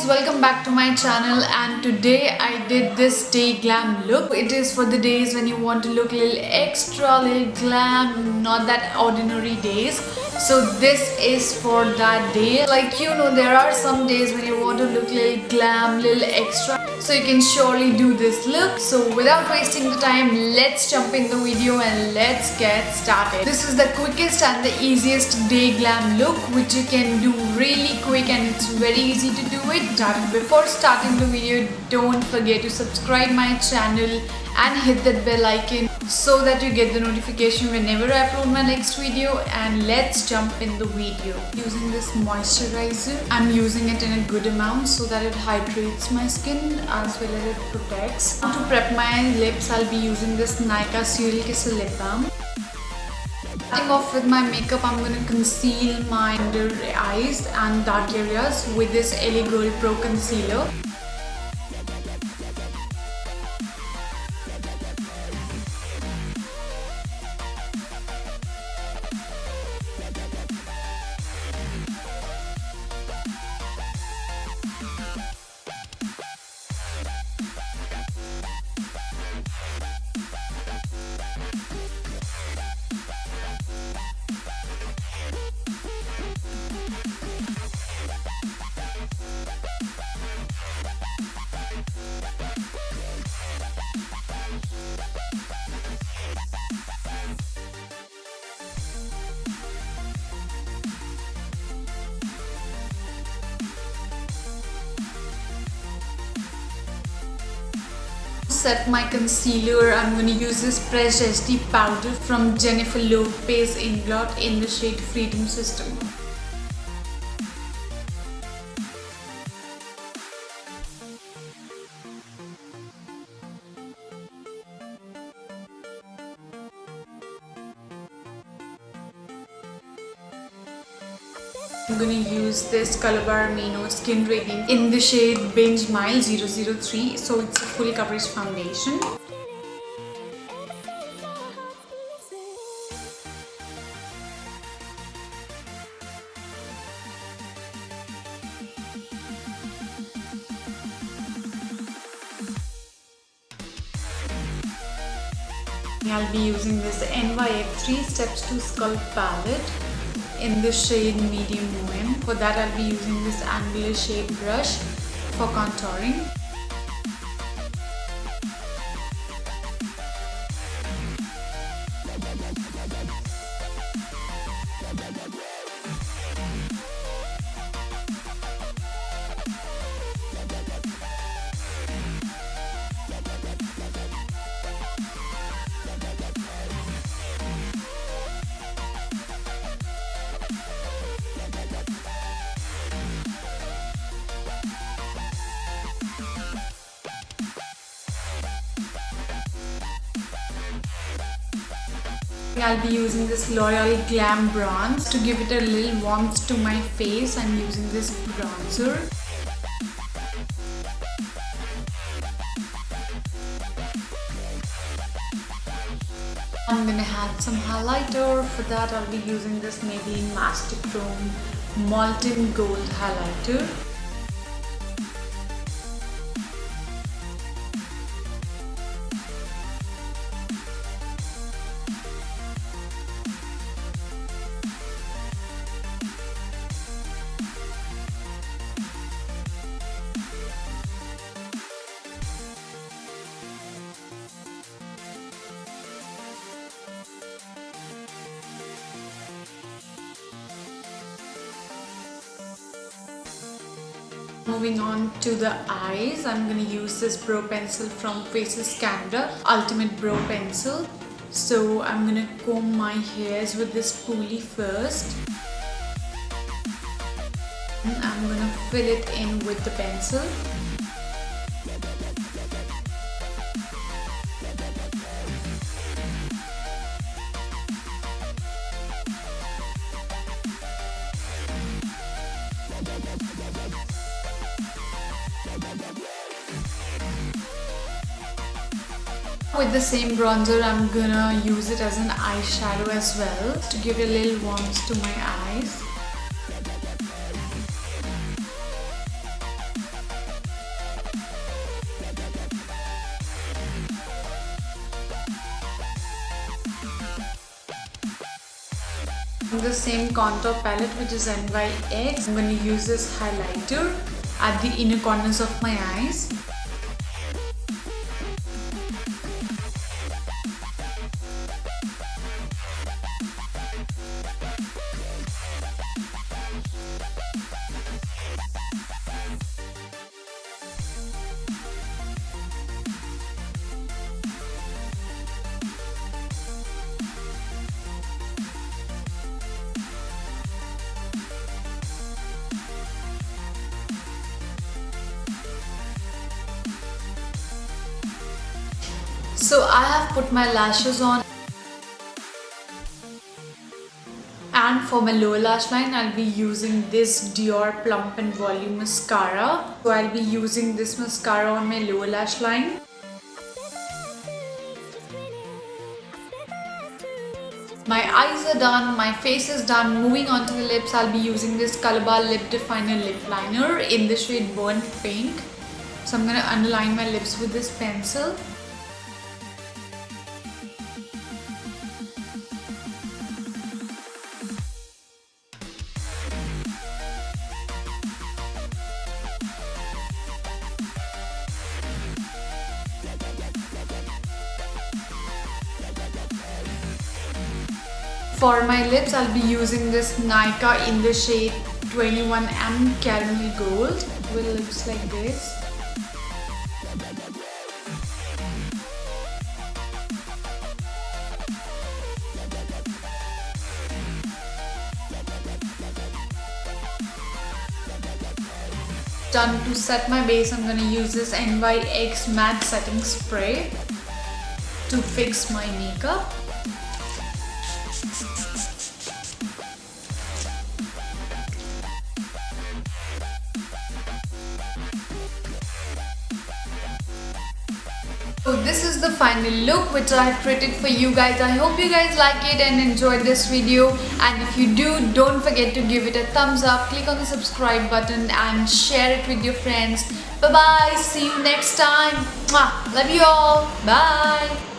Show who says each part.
Speaker 1: guys, welcome back to my channel, and today I did this day glam look. It is for the days when you want to look a little extra, little glam, not that ordinary days. So this is for that day. Like, you know, there are some days when you want to look a little glam, little extra. So you can surely do this look. So without wasting the time, let's jump in the video and let's get started. This is the quickest and the easiest day glam look, which you can do really quick, and it's very easy to do it. Before starting the video, don't forget to subscribe my channel and hit that bell icon so that you get the notification whenever I upload my next video. And let's jump in the video. Using this moisturizer, I'm using it in a good amount so that it hydrates my skin as well as it protects. To prep my lips, I'll be using this Nykaa Serial Kisser lip balm. Starting off with my makeup, I'm going to conceal my under eyes and dark areas with this LA Girl Pro Concealer. Set my concealer, I'm going to use this Pressed HD powder from Jennifer Lopez Inglot in the shade Freedom System. I'm going to use this Colorbar Amino Skin Radiant in the shade Beige Mile 003, so it's a full coverage foundation. I'll be using this NYX 3 Steps to Sculpt palette in the shade Medium Moon. For that, I'll be using this angular shape brush for contouring. I'll be using this Loreal Glam bronze to give it a little warmth to my face. I'm using this bronzer. I'm gonna add some highlighter. For that, I'll be using this Maybelline Master Chrome Molten Gold highlighter. Moving on to the eyes, I'm going to use this brow pencil from Faces Canada Ultimate Brow Pencil. So I'm going to comb my hairs with this spoolie first. And I'm going to fill it in with the pencil. With the same bronzer, I'm gonna use it as an eyeshadow as well to give a little warmth to my eyes. The same contour palette, which is NYX. I'm going to use this highlighter at the inner corners of my eyes. So I have put my lashes on, and for my lower lash line I'll be using this Dior Plump and Volume Mascara. So I'll be using this mascara on my lower lash line. My eyes are done, my face is done. Moving on to the lips, I'll be using this Colorbar Lip Definer Lip Liner in the shade Burnt Pink. So I'm going to underline my lips with this pencil. For my lips, I'll be using this Nykaa in the shade 21M Caramel Gold with lips like this. Done. To set my base, I'm going to use this NYX Matte Setting Spray to fix my makeup. So this is the final look which I have created for you guys. I hope you guys like it and enjoyed this video, and if you do, don't forget to give it a thumbs up, click on the subscribe button and share it with your friends. Bye bye, see you next time. Mwah. Love you all. Bye.